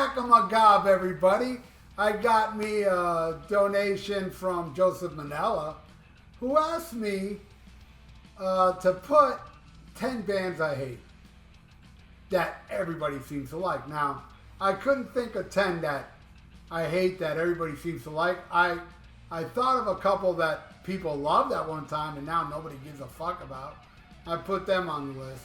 Whack-a-my-gob, everybody. I got me a donation from Joseph Manella, who asked me to put 10 bands I hate that everybody seems to like. Now, I couldn't think of 10 that I hate that everybody seems to like. I thought of a couple that people loved at one time and now nobody gives a fuck about. I put them on the list.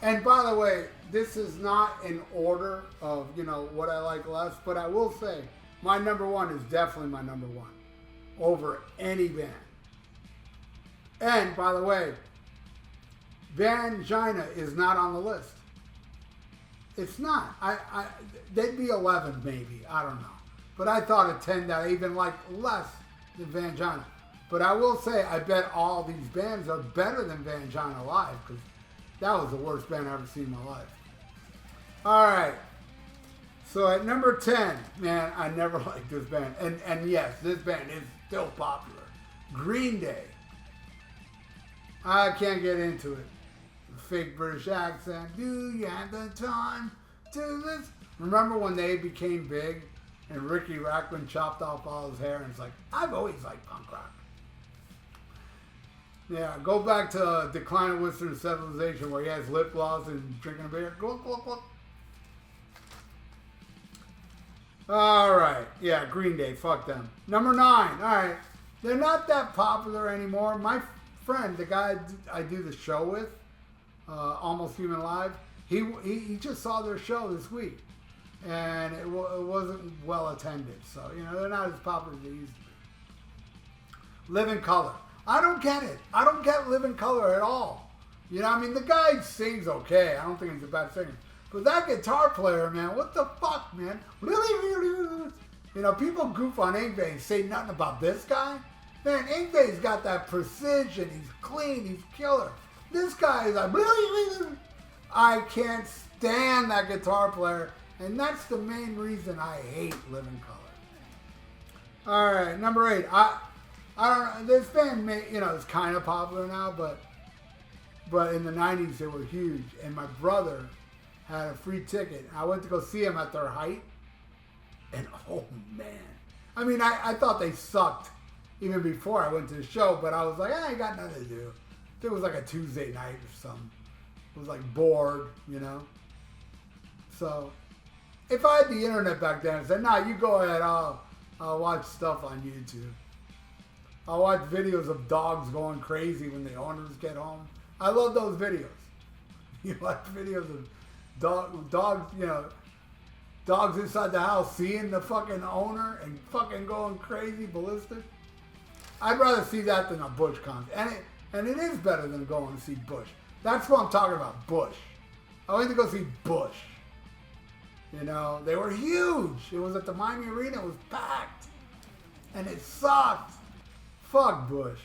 And by the way, this is not in order of, you know, what I like less, but I will say my number one is definitely my number one over any band. And by the way, Vangina is not on the list. It's not. They'd be 11 maybe. I don't know. But I thought of 10 that I even like less than Vangina. But I will say, I bet all these bands are better than Vangina live, because that was the worst band I've ever seen in my life. All right. So at number 10, man, I never liked this band. And yes, this band is still popular. Green Day. I can't get into it. Fake British accent. Do you have the time to this? Remember when they became big and Ricky Rackman chopped off all his hair and it's like, I've always liked punk rock. Yeah, go back to Decline of Western Civilization where he has lip gloss and drinking a beer. Glug, glug, glug. All right. Yeah, Green Day. Fuck them. Number 9. All right. They're not that popular anymore. My friend, the guy I do the show with, Almost Human Live, he just saw their show this week. And it wasn't well attended. So, you know, they're not as popular as they used to be. Living Color. I don't get it. I don't get Living Color at all. You know, I mean, the guy sings okay. I don't think he's a bad singer. But that guitar player, man, what the fuck, man? You know, people goof on Yngwie and say nothing about this guy. Man, Yngwie's got that precision. He's clean. He's killer. This guy is like, I can't stand that guitar player. And that's the main reason I hate Living Color. All right, number 8. I don't know. This band, you know, is kind of popular now, but in the 90s they were huge. And my brother had a free ticket. I went to go see them at their height. And oh man. I mean, I thought they sucked even before I went to the show, but I was like, I ain't got nothing to do. It was like a Tuesday night or something. It was like bored, you know. So if I had the internet back then, I said, nah, you go ahead, I'll watch stuff on YouTube. I'll watch videos of dogs going crazy when the owners get home. I love those videos. You watch videos of dogs, you know, dogs inside the house seeing the fucking owner and fucking going crazy, ballistic. I'd rather see that than a Bush concert. And it is better than going to see Bush. That's what I'm talking about, Bush. I went to go see Bush. You know, they were huge. It was at the Miami Arena. It was packed. And it sucked. Fuck Bush.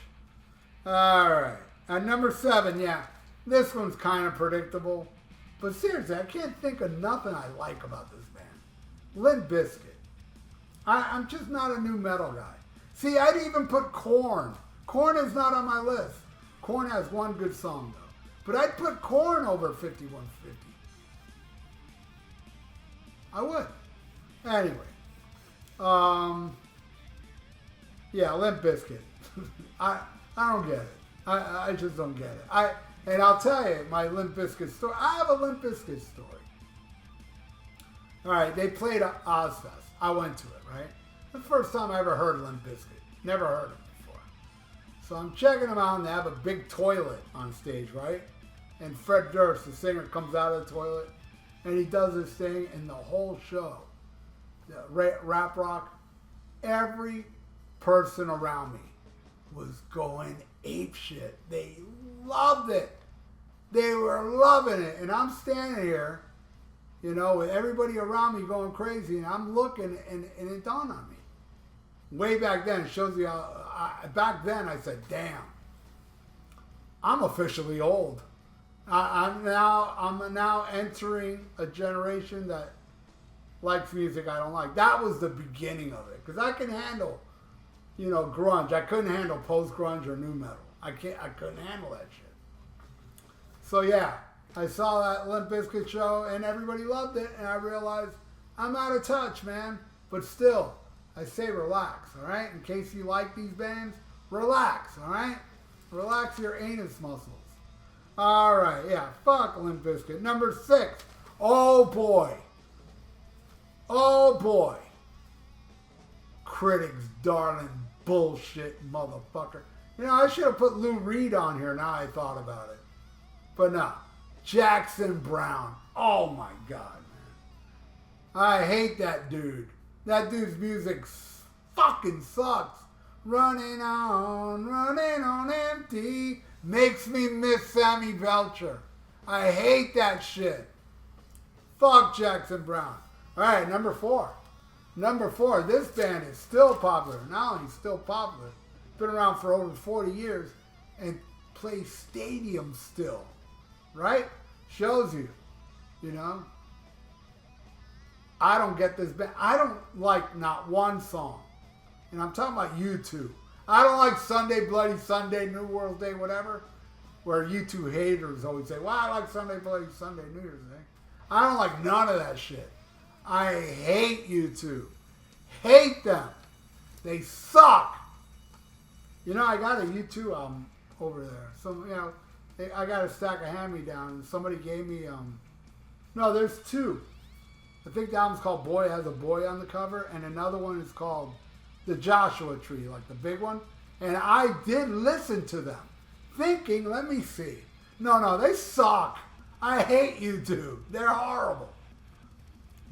All right. At number 7, yeah. This one's kind of predictable. But seriously, I can't think of nothing I like about this band. Limp Biscuit. I'm just not a new metal guy. See, I'd even put Korn. Korn is not on my list. Korn has one good song, though. But I'd put Korn over 5150. I would. Anyway. Yeah, Limp Biscuit. I don't get it. I just don't get it. And I'll tell you my Limp Bizkit story. I have a Limp Bizkit story. All right, they played at Ozfest. I went to it, right? The first time I ever heard Limp Bizkit. Never heard it before. So I'm checking them out, and they have a big toilet on stage, right? And Fred Durst, the singer, comes out of the toilet, and he does this thing, and the whole show, the rap rock, every person around me was going ape shit. They loved it. They were loving it. And I'm standing here, you know, with everybody around me going crazy, and I'm looking, and it dawned on me. Way back then, it shows you how, back then I said, damn, I'm officially old. I'm now entering a generation that likes music I don't like. That was the beginning of it. Because I can handle, you know, grunge. I couldn't handle post-grunge or new metal. I couldn't handle that shit. So yeah, I saw that Limp Bizkit show and everybody loved it, and I realized I'm out of touch, man. But still, I say relax, all right? In case you like these bands, relax, all right? Relax your anus muscles. All right, yeah, fuck Limp Biscuit. Number 6. Oh, boy. Oh, boy. Critics, darling, bullshit motherfucker. You know, I should have put Lou Reed on here now I thought about it. But no. Jackson Browne. Oh, my God, man. I hate that dude. That dude's music fucking sucks. Running on empty. Makes me miss Sammy Belcher. I hate that shit. Fuck Jackson Browne. All right, number 4. Number 4, this band is still popular. Not only still popular, been around for over 40 years and plays stadiums still. Right? Shows you, you know. I don't get this band. I don't like not one song. And I'm talking about U2. I don't like Sunday, Bloody Sunday, New World's Day, whatever, where U2 haters always say, well, I like Sunday, Bloody Sunday, New Year's Day. I don't like none of that shit. I hate U2. Hate them. They suck. You know, I got a U2 album over there. Some, you know, I got a stack of hand-me-downs. Somebody gave me, no, there's 2. I think the album's called Boy Has a Boy on the cover, and another one is called The Joshua Tree, like the big one. And I did listen to them, thinking, let me see. No, they suck. I hate U2. They're horrible.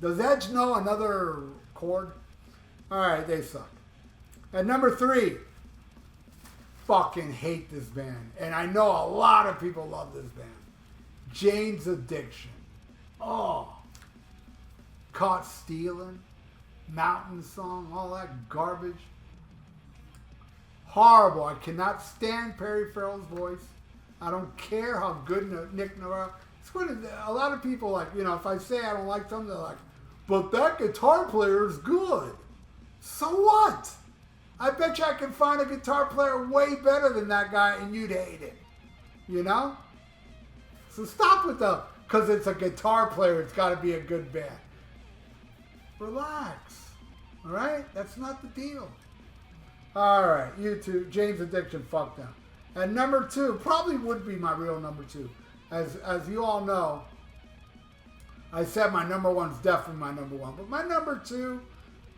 Does Edge know another chord? All right, they suck. At number 3, fucking hate this band. And I know a lot of people love this band. Jane's Addiction. Oh. Caught Stealing. Mountain Song. All that garbage. Horrible. I cannot stand Perry Farrell's voice. I don't care how good Nick Noir. It's what a lot of people like, you know, if I say I don't like something, they're like, but that guitar player is good. So what? I bet you I can find a guitar player way better than that guy and you'd hate it. You know? So stop with the, because it's a guitar player, it's got to be a good band. Relax. All right? That's not the deal. All right. U2, Jane's Addiction, fuck them. And number 2, probably would be my real number 2. As you all know, I said my number 1's definitely my number 1. But my number 2,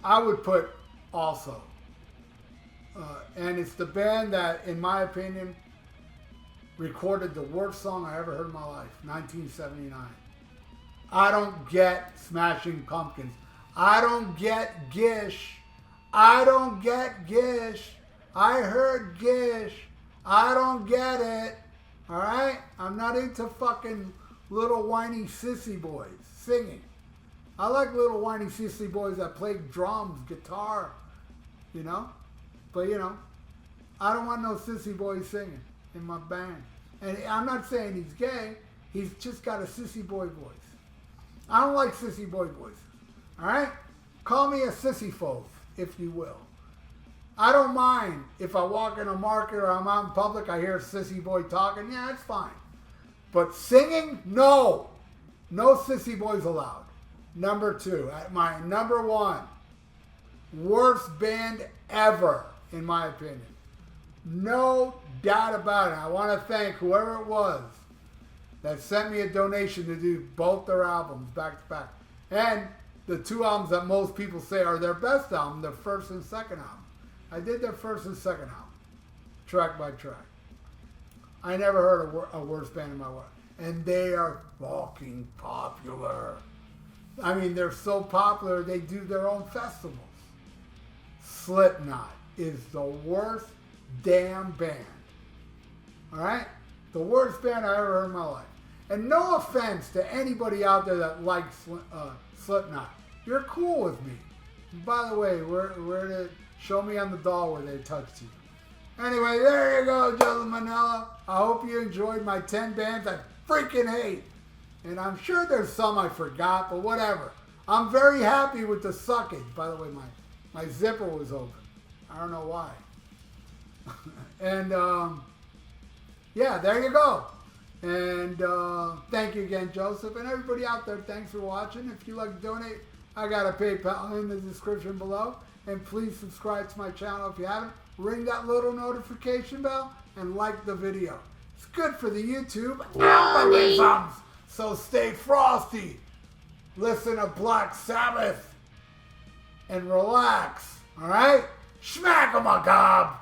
I would put Also. And it's the band that, in my opinion, recorded the worst song I ever heard in my life, 1979. I don't get Smashing Pumpkins. I don't get Gish. I don't get Gish. I heard Gish. I don't get it. All right? I'm not into fucking little whiny sissy boys singing. I like little whiny sissy boys that play drums, guitar, you know? But, you know, I don't want no sissy boy singing in my band. And I'm not saying he's gay. He's just got a sissy boy voice. I don't like sissy boy voices. All right? Call me a sissy phobe, if you will. I don't mind if I walk in a market or I'm out in public, I hear a sissy boy talking. Yeah, that's fine. But singing? No. No sissy boys allowed. Number 2. My number 1. Worst band ever, in my opinion. No doubt about it. I want to thank whoever it was that sent me a donation to do both their albums back to back. And the 2 albums that most people say are their best album, their first and second album. I did their first and second album, track by track. I never heard a worse band in my life. And they are fucking popular. I mean, they're so popular, they do their own festivals. Slipknot is the worst damn band. All right? The worst band I ever heard in my life. And no offense to anybody out there that likes Slipknot. You're cool with me. And by the way, where did show me on the doll where they touched you. Anyway, there you go, Joseph Manella. I hope you enjoyed my 10 bands I freaking hate. And I'm sure there's some I forgot, but whatever. I'm very happy with the suckage. By the way, my zipper was open. I don't know why. And, yeah, there you go. And thank you again, Joseph. And everybody out there, thanks for watching. If you'd like to donate, I got a PayPal in the description below. And please subscribe to my channel if you haven't. Ring that little notification bell and like the video. It's good for the YouTube algorithms. So stay frosty. Listen to Black Sabbath. And relax. Alright? Smack 'em a gob.